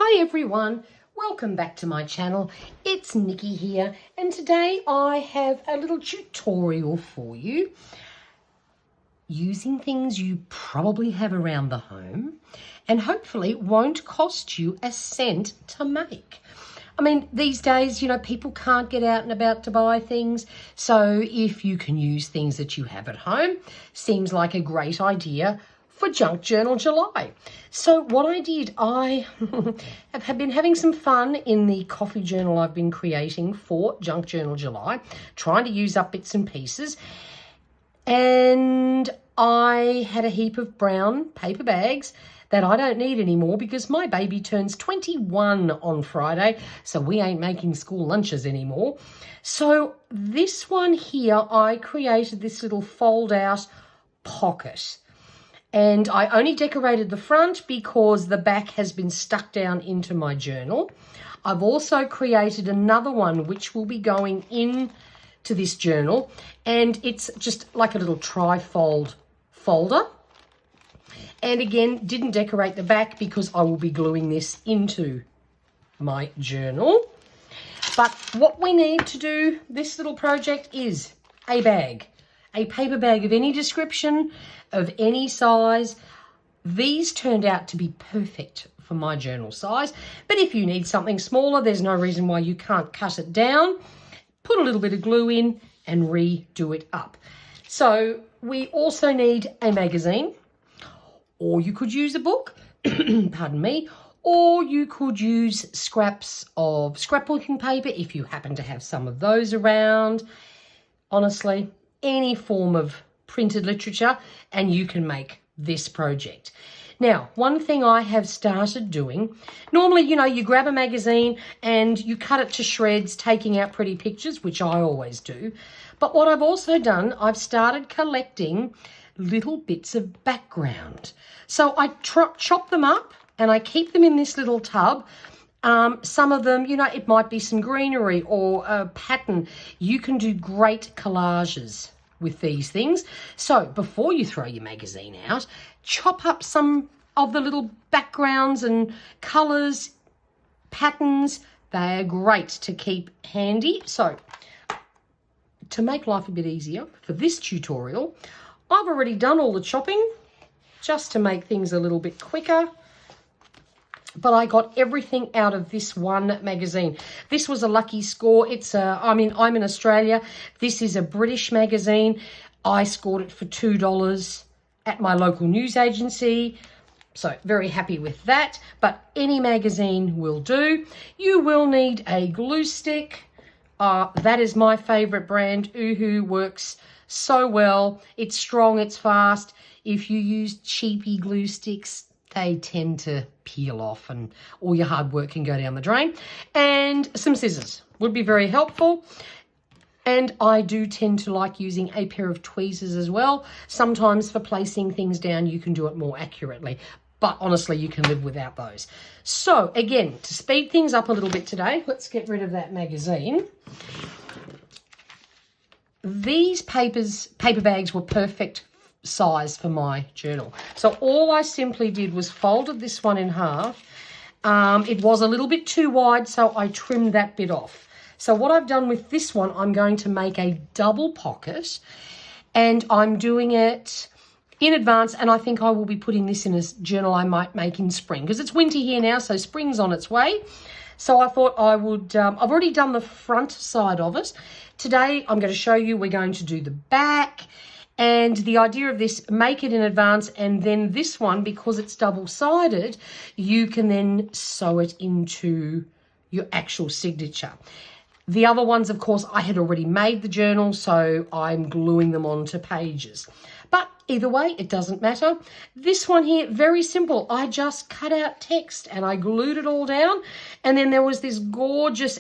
Hi everyone, welcome back to my channel. It's Nikki here, and today I have a little tutorial for you using things you probably have around the home and hopefully won't cost you a cent to make. I mean, these days, people can't get out and about to buy things, so if you can use things that you have at home, seems like a great idea for Junk Journal July. So what I did, I have been having some fun in the coffee journal I've been creating for Junk Journal July, trying to use up bits and pieces. And I had a heap of brown paper bags that I don't need anymore because my baby turns 21 on Friday, so we ain't making school lunches anymore. So this one here, I created this little fold-out pocket. And I only decorated the front because the back has been stuck down into my journal. I've also created another one which will be going in to this journal, and it's just like a little tri-fold folder. And again, didn't decorate the back because I will be gluing this into my journal. But what we need to do this little project is a bag, a paper bag of any description, of any size. These turned out to be perfect for my journal size, but if you need something smaller, there's no reason why you can't cut it down, put a little bit of glue in and redo it up. So we also need a magazine, or you could use a book, pardon me, or you could use scraps of scrapbooking paper if you happen to have some of those around. Honestly, any form of printed literature and you can make this project. Now, one thing I have started doing, normally, you grab a magazine and you cut it to shreds, taking out pretty pictures, which I always do. But what I've also done, I've started collecting little bits of background. So I chop them up and I keep them in this little tub. Some of them, it might be some greenery or a pattern. You can do great collages with these things. So before you throw your magazine out, chop up some of the little backgrounds and colours, patterns. They are great to keep handy. So to make life a bit easier for this tutorial, I've already done all the chopping just to make things a little bit quicker. But I got everything out of this one magazine. This was a lucky score. I'm in Australia. This is a British magazine. I scored it for $2 at my local news agency. So very happy with that. But any magazine will do. You will need a glue stick. That is my favorite brand. Uhu works so well. It's strong, it's fast. If you use cheapy glue sticks, they tend to peel off and all your hard work can go down the drain. And some scissors would be very helpful. And I do tend to like using a pair of tweezers as well. Sometimes for placing things down, you can do it more accurately. But honestly, you can live without those. So again, to speed things up a little bit today, let's get rid of that magazine. These paper bags were perfect size for my journal. So all I simply did was folded this one in half. It was a little bit too wide, so I trimmed that bit off. So what I've done with this one, I'm going to make a double pocket, and I'm doing it in advance, and I think I will be putting this in a journal I might make in spring because it's winter here now, so spring's on its way. So I thought I would, I've already done the front side of it. Today I'm going to show you, we're going to do the back. And the idea of this, make it in advance, and then this one, because it's double-sided, you can then sew it into your actual signature. The other ones, of course, I had already made the journal, so I'm gluing them onto pages. But either way, it doesn't matter. This one here, very simple. I just cut out text and I glued it all down. And then there was this gorgeous,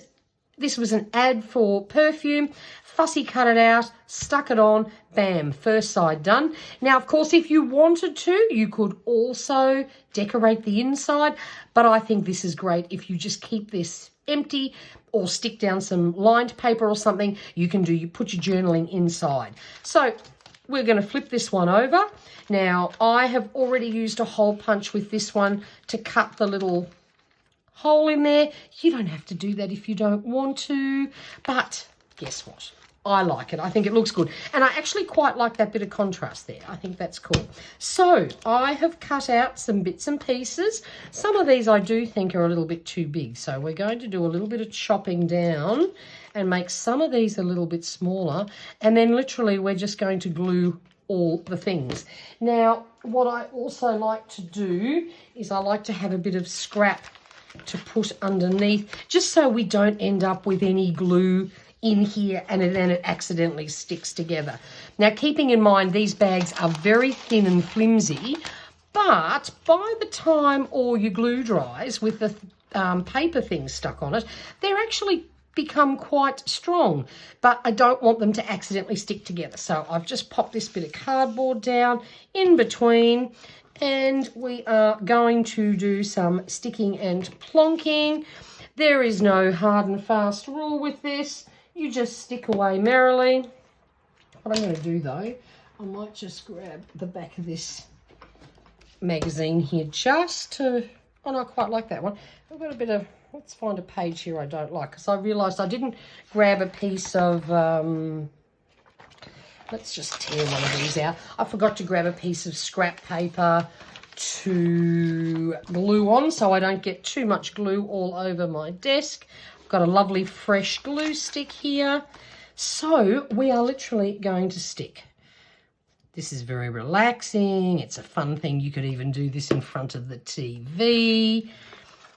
this was an ad for perfume. Fussy cut it out, stuck it on, bam, first side done. Now, of course, if you wanted to, you could also decorate the inside, but I think this is great. If you just keep this empty or stick down some lined paper or something, you put your journaling inside. So we're going to flip this one over. Now, I have already used a hole punch with this one to cut the little hole in there. You don't have to do that if you don't want to, but guess what? I like it. I think it looks good. And I actually quite like that bit of contrast there. I think that's cool. So I have cut out some bits and pieces. Some of these I do think are a little bit too big. So we're going to do a little bit of chopping down and make some of these a little bit smaller. And then literally we're just going to glue all the things. Now, what I also like to do is I like to have a bit of scrap to put underneath, just so we don't end up with any glue in here and then it accidentally sticks together. Now, keeping in mind these bags are very thin and flimsy, but by the time all your glue dries with the paper thing stuck on it, they're actually become quite strong, but I don't want them to accidentally stick together. So I've just popped this bit of cardboard down in between, and we are going to do some sticking and plonking. There is no hard and fast rule with this. You just stick away merrily. What I'm going to do though, I might just grab the back of this magazine here just to, oh, I quite like that one. I've got a bit of, let's find a page here I don't like, because I realised I didn't grab a piece of, let's just tear one of these out. I forgot to grab a piece of scrap paper to glue on so I don't get too much glue all over my desk. I've got a lovely fresh glue stick here. So we are literally going to stick. This is very relaxing. It's a fun thing. You could even do this in front of the TV.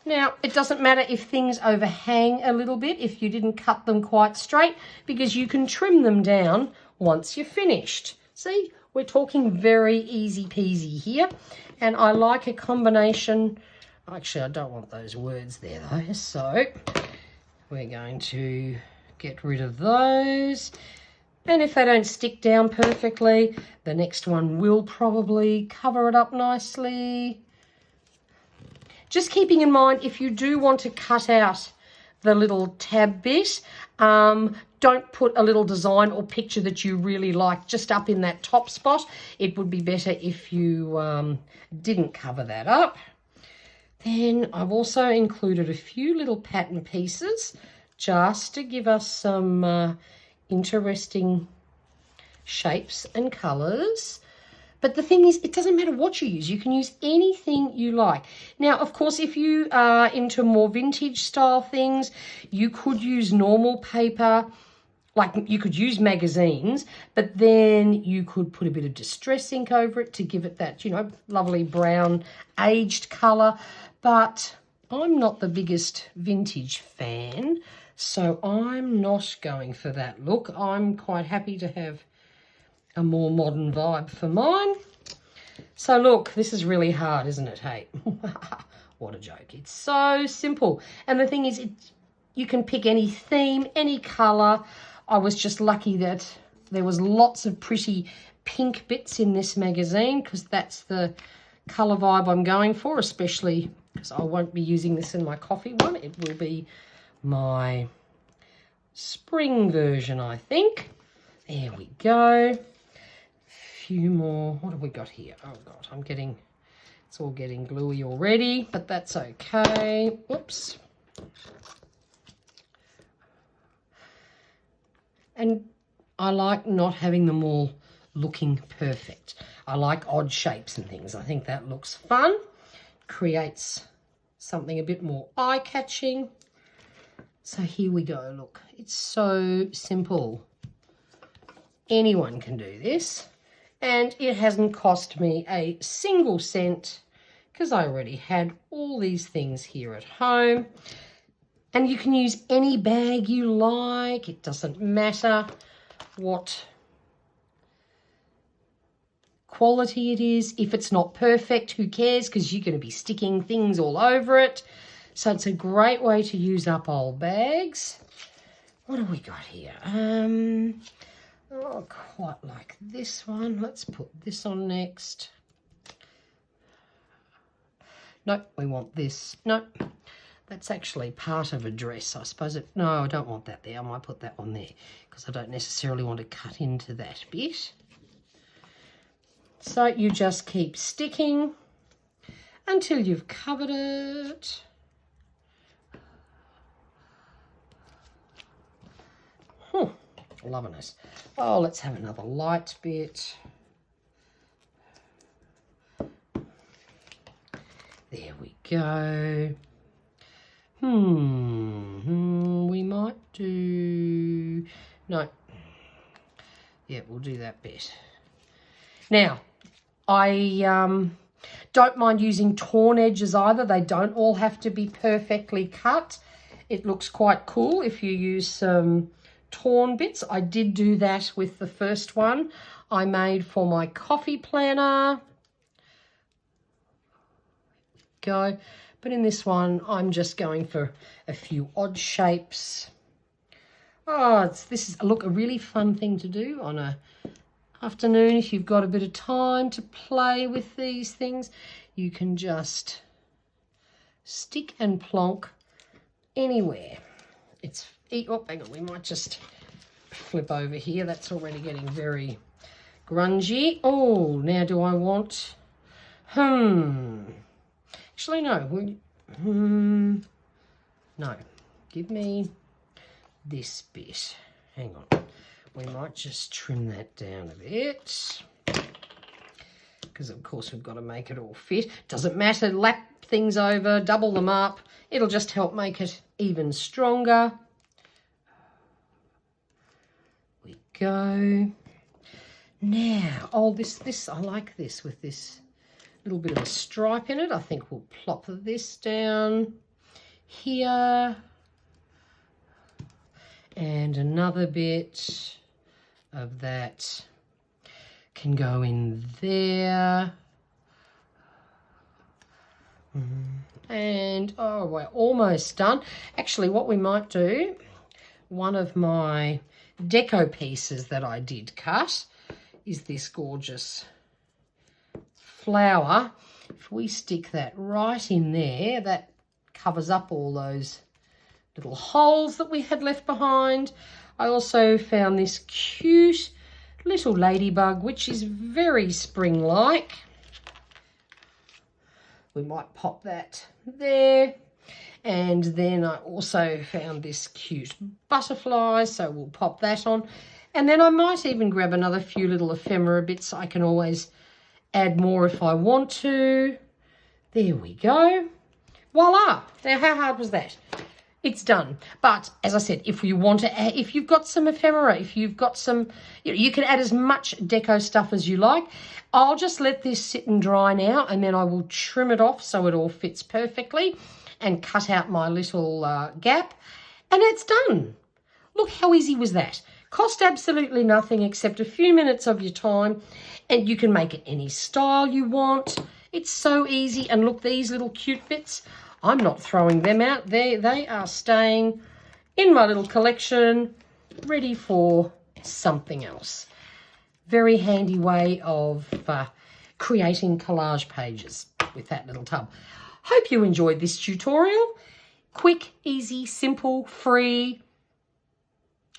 Now, it doesn't matter if things overhang a little bit, if you didn't cut them quite straight, because you can trim them down once you're finished. See, we're talking very easy peasy here. And I like a combination. Actually, I don't want those words there though. So we're going to get rid of those. And if they don't stick down perfectly, the next one will probably cover it up nicely. Just keeping in mind, if you do want to cut out the little tab bit, don't put a little design or picture that you really like just up in that top spot. It would be better if you didn't cover that up. Then I've also included a few little pattern pieces just to give us some interesting shapes and colours. But the thing is, it doesn't matter what you use. You can use anything you like. Now, of course, if you are into more vintage style things, you could use normal paper. Like you could use magazines, but then you could put a bit of distress ink over it to give it that, you know, lovely brown aged colour. But I'm not the biggest vintage fan, so I'm not going for that look. I'm quite happy to have a more modern vibe for mine. So look, this is really hard, isn't it? Hey, what a joke. It's so simple. And the thing is, you can pick any theme, any colour. I was just lucky that there was lots of pretty pink bits in this magazine, because that's the colour vibe I'm going for, especially because I won't be using this in my coffee one. It will be my spring version, I think. There we go. Few more. What have we got here? Oh God, it's all getting gluey already, but that's okay. Whoops. And I like not having them all looking perfect. I like odd shapes and things. I think that looks fun. Creates something a bit more eye-catching. So here we go. Look, it's so simple. Anyone can do this. And it hasn't cost me a single cent, because I already had all these things here at home. And you can use any bag you like. It doesn't matter what quality it is. If it's not perfect, who cares? Because you're going to be sticking things all over it. So it's a great way to use up old bags. What have we got here? Oh, quite like this one. Let's put this on next. Nope, we want this. Nope. That's actually part of a dress, I suppose. No, I don't want that there. I might put that one there because I don't necessarily want to cut into that bit. So you just keep sticking until you've covered it. Loving it. Oh, let's have another light bit. There we go. We might do... No. Yeah, we'll do that bit. Now, I don't mind using torn edges either. They don't all have to be perfectly cut. It looks quite cool if you use some torn bits. I did do that with the first one I made for my coffee planner. Go. But in this one, I'm just going for a few odd shapes. Oh, this is, look, a really fun thing to do on a afternoon. If you've got a bit of time to play with these things, you can just stick and plonk anywhere. Oh, hang on, we might just flip over here. That's already getting very grungy. Oh, now do I want... Actually, no. No. Give me this bit. Hang on. We might just trim that down a bit. Because, of course, we've got to make it all fit. Doesn't matter. Lap things over. Double them up. It'll just help make it even stronger. We go. Now, oh, this I like this with this little bit of a stripe in it. I think we'll plop this down here. And another bit of that can go in there. And, oh, we're almost done. Actually, what we might do, one of my deco pieces that I did cut is this gorgeous flower. If we stick that right in there, that covers up all those little holes that we had left behind. I also found this cute little ladybug, which is very spring-like. We might pop that there. And then I also found this cute butterfly, so we'll pop that on. And then I might even grab another few little ephemera bits. I can always add more if I want to. There we go. Voila. Now, how hard was that? It's done. But as I said, if you want to add, if you've got some ephemera, if you've got some, you can add as much deco stuff as you like. I'll just let this sit and dry now, and then I will trim it off so it all fits perfectly and cut out my little gap. And it's done. Look how easy was that. Cost absolutely nothing except a few minutes of your time, and you can make it any style you want. It's so easy. And look, these little cute bits, I'm not throwing them out. They are staying in my little collection, ready for something else. Very handy way of creating collage pages with that little tub. Hope you enjoyed this tutorial. Quick, easy, simple, free.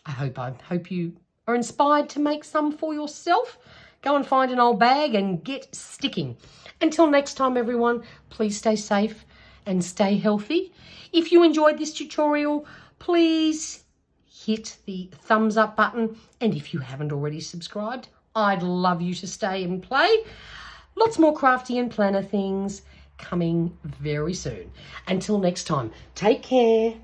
I hope you are inspired to make some for yourself. Go and find an old bag and get sticking. Until next time, everyone, please stay safe and stay healthy. If you enjoyed this tutorial, please hit the thumbs up button. And if you haven't already subscribed, I'd love you to stay and play. Lots more crafty and planner things coming very soon. Until next time, take care.